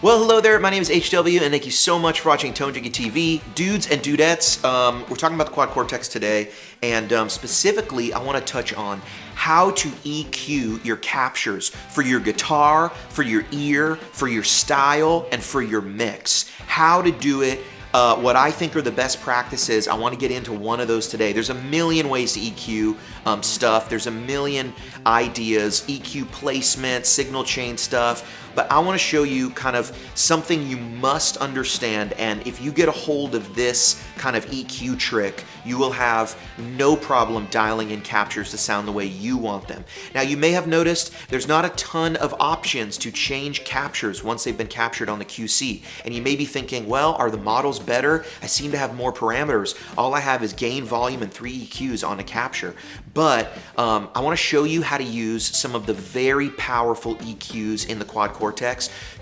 Well, hello there. My name is HW, and thank you so much for watching ToneJunkie TV. Dudes and dudettes, we're talking about the Quad Cortex today, and specifically, I want to touch on how to EQ your captures for your guitar, for your ear, for your style, and for your mix. How to do it. What I think are the best practices, I want to get into one of those today. There's a million ways to EQ stuff. There's a million ideas, EQ placement, signal chain stuff. But I want to show you kind of something you must understand, and if you get a hold of this kind of EQ trick, you will have no problem dialing in captures to sound the way you want them. Now, you may have noticed there's not a ton of options to change captures once they've been captured on the QC, and you may be thinking, well, are the models better? I seem to have more parameters. All I have is gain, volume, and 3 EQs on a capture. But I want to show you how to use some of the very powerful EQs in the Quad Cortex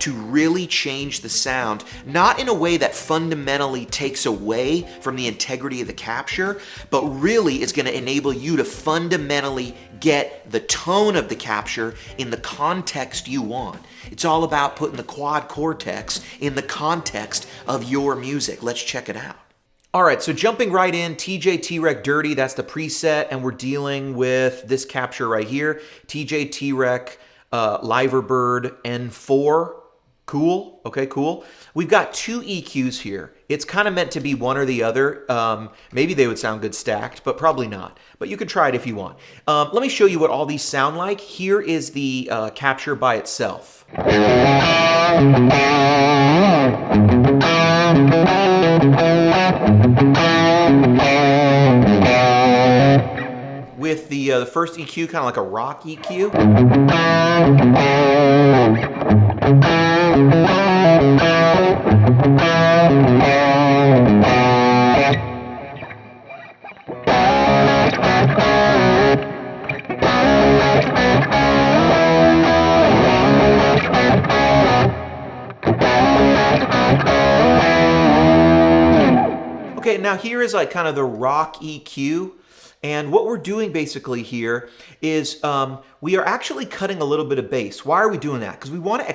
to really change the sound, not in a way that fundamentally takes away from the integrity of the capture, but really is going to enable you to fundamentally get the tone of the capture in the context you want. It's all about putting the Quad Cortex in the context of your music. Let's check it out. All right, so jumping right in, TJ T-Rec Dirty, that's the preset, and we're dealing with this capture right here, TJ T-Rec Liverbird N4. Cool, okay, cool. We've got 2 EQs here. It's kind of meant to be one or the other. Maybe they would sound good stacked, but probably not. But you can try it if you want. Let me show you what all these sound like. Here is the capture by itself. With the first EQ, kind of like a rock EQ. Okay, now here is like kind of the rock EQ. And what we're doing basically here is we are actually cutting a little bit of bass. Why are we doing that? Because we want to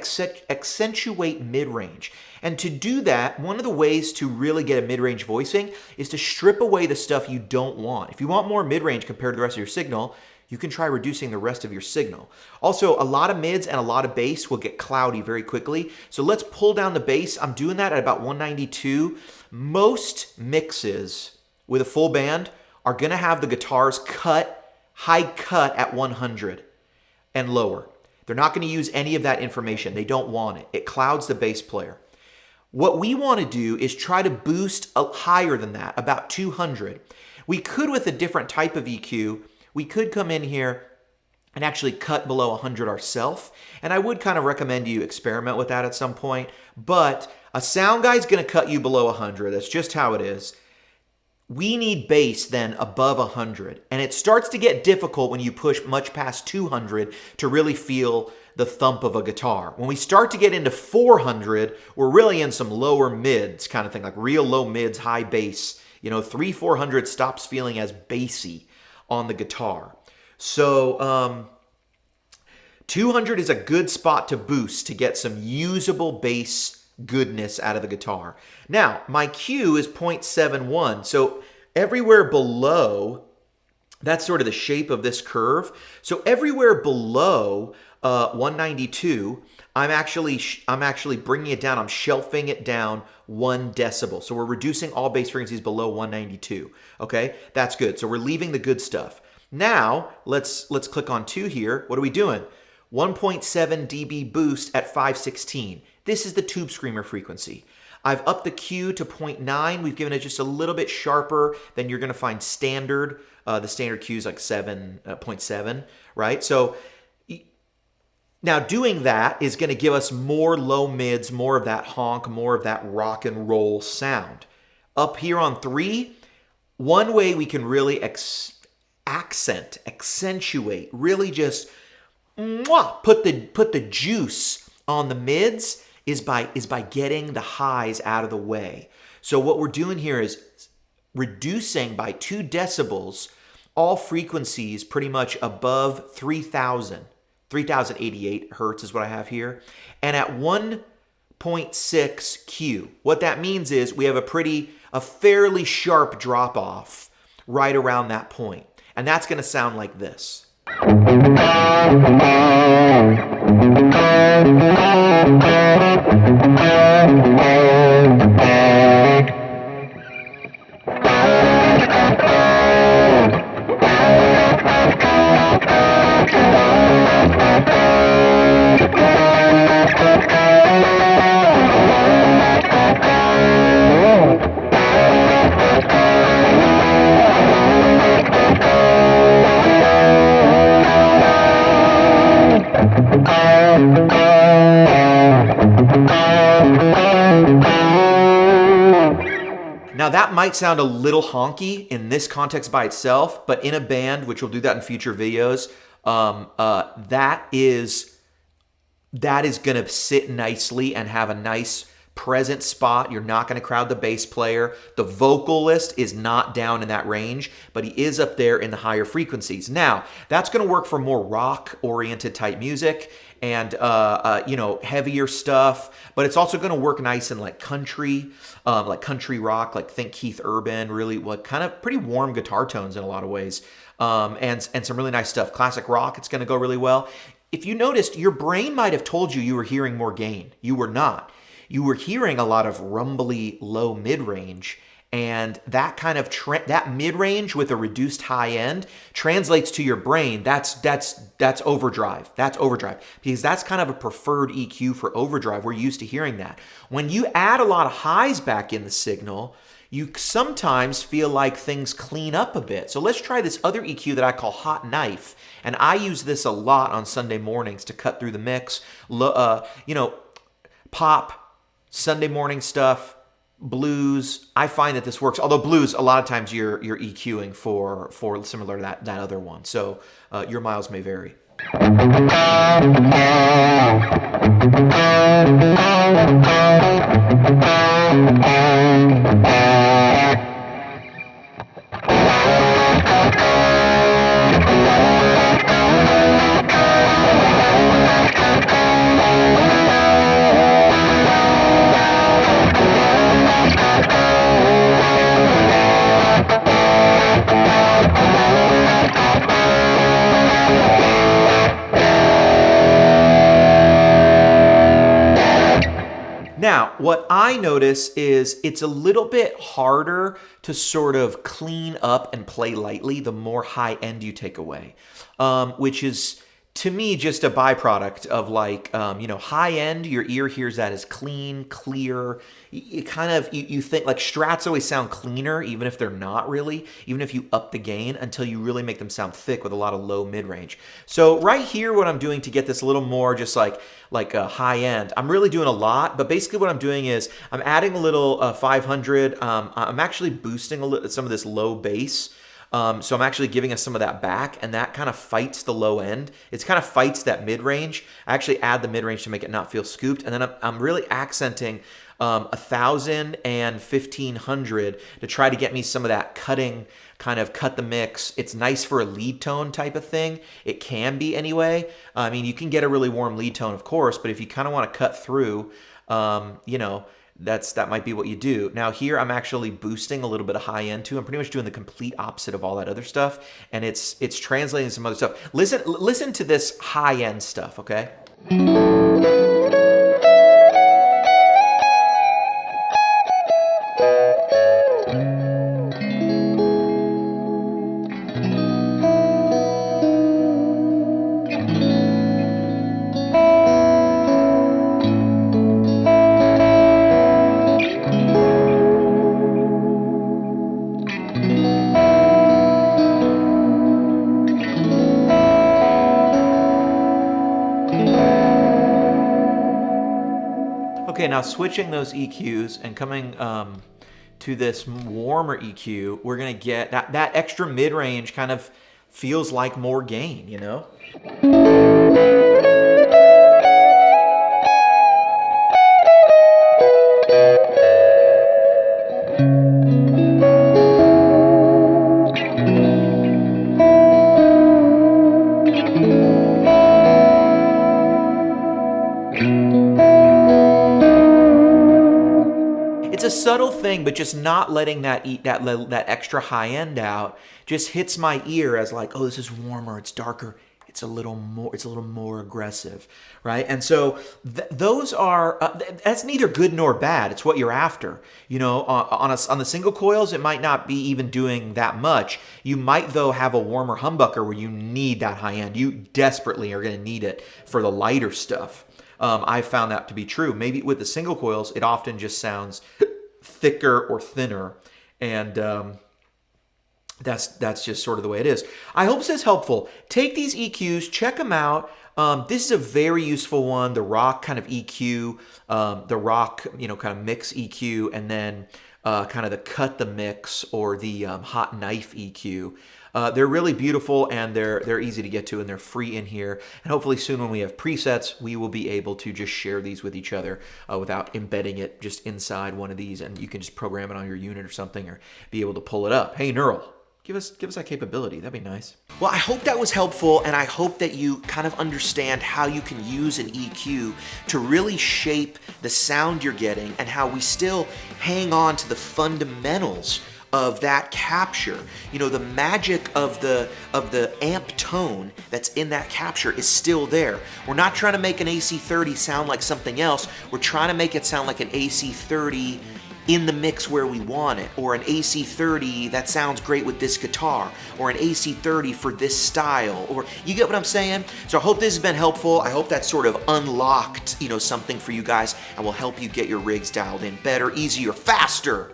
accentuate mid-range. And to do that, one of the ways to really get a mid-range voicing is to strip away the stuff you don't want. If you want more mid-range compared to the rest of your signal, you can try reducing the rest of your signal. Also, a lot of mids and a lot of bass will get cloudy very quickly. So let's pull down the bass. I'm doing that at about 192. Most mixes with a full band are going to have the guitars high cut at 100 and lower. They're not going to use any of that information. They don't want it. It clouds the bass player. What we want to do is try to boost higher than that, about 200. We could, with a different type of EQ, we could come in here and actually cut below 100 ourselves. And I would kind of recommend you experiment with that at some point. But a sound guy's going to cut you below 100. That's just how it is. We need bass then above 100. And it starts to get difficult when you push much past 200 to really feel the thump of a guitar. When we start to get into 400, we're really in some lower mids kind of thing, like real low mids, high bass. You know, 300-400 stops feeling as bassy on the guitar. So 200 is a good spot to boost to get some usable bass goodness out of the guitar. Now, my Q is 0.71, so everywhere below, that's sort of the shape of this curve. So everywhere below 192, I'm actually bringing it down. I'm shelving it down 1 decibel. So we're reducing all bass frequencies below 192. Okay, that's good. So we're leaving the good stuff. Now let's click on 2 here. What are we doing? 1.7 dB boost at 516. This is the Tube Screamer frequency. I've upped the Q to 0.9. We've given it just a little bit sharper than you're going to find standard. The standard Q is like 0.7, right? So now doing that is going to give us more low mids, more of that honk, more of that rock and roll sound. Up here on 3, one way we can really accentuate, really just put the juice on the mids is by getting the highs out of the way. So what we're doing here is reducing by 2 decibels all frequencies pretty much above 3,088 hertz is what I have here. And at 1 0.6 Q. What that means is we have a fairly sharp drop off right around that point. And that's going to sound like this. Now that might sound a little honky in this context by itself, but in a band, which we'll do that in future videos, that is going to sit nicely and have a nice present spot. You're not going to crowd the bass player. The vocalist is not down in that range, but he is up there in the higher frequencies. Now, that's going to work for more rock-oriented type music and heavier stuff, but it's also going to work nice in like country rock, like think Keith Urban, really what kind of pretty warm guitar tones in a lot of ways, and some really nice stuff. Classic rock, it's going to go really well. If you noticed, your brain might have told you were hearing more gain. You were not. You were hearing a lot of rumbly low mid-range, and that kind of that mid-range with a reduced high end translates to your brain. That's overdrive. That's overdrive, because that's kind of a preferred EQ for overdrive. We're used to hearing that. When you add a lot of highs back in the signal, you sometimes feel like things clean up a bit. So let's try this other EQ that I call hot knife, and I use this a lot on Sunday mornings to cut through the mix. Pop, Sunday morning stuff, blues. I find that this works. Although blues, a lot of times you're EQing for similar to that other one. So your miles may vary. Now, what I notice is it's a little bit harder to sort of clean up and play lightly the more high end you take away, which is, to me, just a byproduct of like, high end, your ear hears that as clean, clear. You think like strats always sound cleaner, even if they're not really, even if you up the gain until you really make them sound thick with a lot of low mid-range. So right here, what I'm doing to get this a little more just like a high end, I'm really doing a lot, but basically what I'm doing is I'm adding a little 500. I'm actually boosting some of this low bass. So I'm actually giving us some of that back, and that kind of fights the low end. It kind of fights that mid-range. I actually add the mid-range to make it not feel scooped, and then I'm really accenting 1,000 and 1,500 to try to get me some of that cutting, kind of cut the mix. It's nice for a lead tone type of thing. It can be anyway. I mean, you can get a really warm lead tone, of course, but if you kind of want to cut through, that might be what you do. Now here I'm actually boosting a little bit of high end too. I'm pretty much doing the complete opposite of all that other stuff, and it's translating some other stuff. Listen to this high end stuff, okay? Okay, now switching those EQs and coming to this warmer EQ, we're gonna get that extra mid-range kind of feels like more gain, you know? a subtle thing, but just not letting that that extra high end out just hits my ear as like, oh, this is warmer, it's darker, it's a little more aggressive, right? And so those are that's neither good nor bad. It's what you're after. You know, on the single coils, it might not be even doing that much. You might though have a warmer humbucker where you need that high end. You desperately are going to need it for the lighter stuff. I found that to be true. Maybe with the single coils, it often just sounds thicker or thinner, and that's just sort of the way it is. I hope this is helpful. Take these EQs, check them out. This is a very useful one, the rock kind of EQ, the rock, you know, kind of mix EQ, and then kind of the cut the mix or the hot knife EQ. They're really beautiful, and they're easy to get to, and they're free in here. And hopefully soon when we have presets, we will be able to just share these with each other without embedding it just inside one of these, and you can just program it on your unit or something, or be able to pull it up. Hey, Neural, give us that capability. That'd be nice. Well, I hope that was helpful, and I hope that you kind of understand how you can use an EQ to really shape the sound you're getting, and how we still hang on to the fundamentals of that capture. You know, the magic of the amp tone that's in that capture is still there. We're not trying to make an AC30 sound like something else. We're trying to make it sound like an AC30 in the mix where we want it, or an AC30 that sounds great with this guitar, or an AC30 for this style, or you get what I'm saying? So I hope this has been helpful. I hope that sort of unlocked, you know, something for you guys, and will help you get your rigs dialed in better, easier, faster.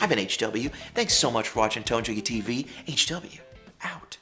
I've been HW. Thanks so much for watching ToneJunkie TV. HW, out.